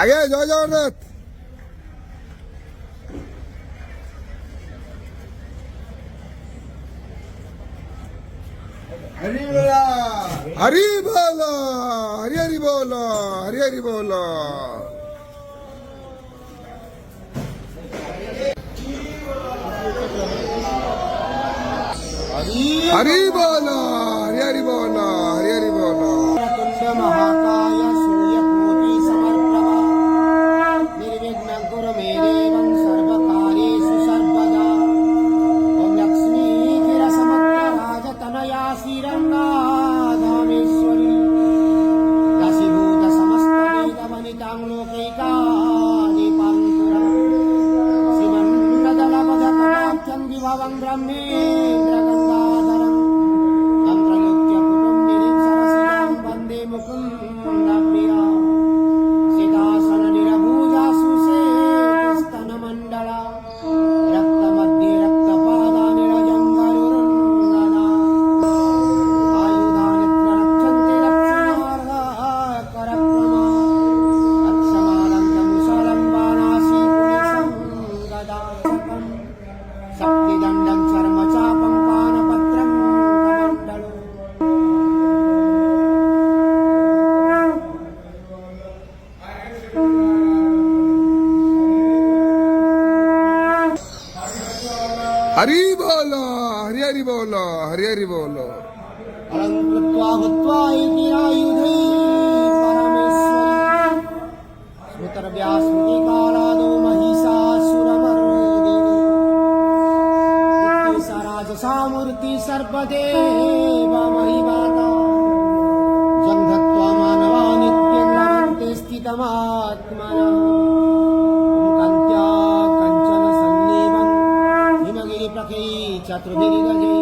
আগে জয় জগন্নাথ। হরি বল, হরি হরি বল, হরি হরি বল। हरि बोलो, हरि हरि बोलो, हरि हरि बोलो। महाकाय सूर्यकोटि समप्रभा निर्विघ्नं कुरु मे देवं सर्वकार्येषु सर्वदा। ॐ लक्ष्मी चिरसमुद्रराजतनया श्रीरङ्गाधामेश्वरी दासीभूत समस्तवेदवनितां लोकैकादीपाङ्कुरं श्रीमन्नदलपदकटाक्षं विभवं ब्रह्मेन्द्रगङ्गाधरम् तन्त्रलोक्यकुटुम्बिनीं सरसिजां वन्दे मुकुन्दप्रियां सीतासननिरभूजासु स्तनमण्डला रक्तमध्ये रक्तपादानिरजं गरुरुन्नदा आयुधानि रक्षन्ति रक्षणार्हकरक्रमा रक्षमादन्तमुसलं वानासीपुलिसं गदाशकम् शक्तिदण्डं चर्मचापं पानपत्रं कमण्डलो हरि बोलो, हरि हरि बोलो, हरि हरि बोलो। अलङ्कृत्वा हुत्वा इति आयुधैः परमेश्वरी स्मृतर्व्यास्मृतिकालादो महिषासुरमर्दिनी सा राजसामूर्ति सर्वदेव महिमाता जन्धत्वा मानवा नित्यं लभन्ते स्थितमात्मना कन्त्या कञ्चन सन्निभं हिमगिरिप्रखै चतुर्भिर्गजै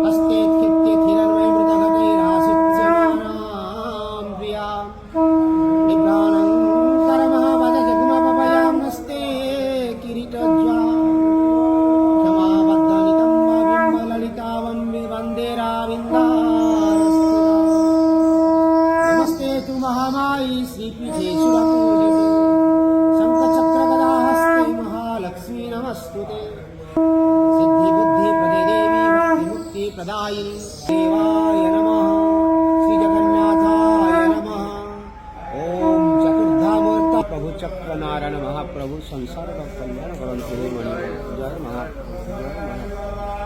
हस्ते क्षिप्ते हिरण्मयमृतघटैरासिच्यमानां प्रियां निभ्रानं करमहावद जग्मपपयां नस्ते किरीटज्ज्वला क्षमाबद्धनितम्बबिम्बललितावं वन्दे राविन्दारस्तुता नमस्ते तु महामायी श्रीपीठे सुरपूजिते शङ्खचक्रगदाहस्ते महालक्ष्मी नमस्तुते सिद्धिबुद्धिप्रदे देवी भक्तिमुक्तिप्रदायिनी देवाय नमः श्रीजगन्नाथाय नमः ॐ चतुर्धामूर्त प्रभु चक्रनारायण महाप्रभु संसार कल्याण करोतु मणि जय महाप्रभु जय महाप्रभु।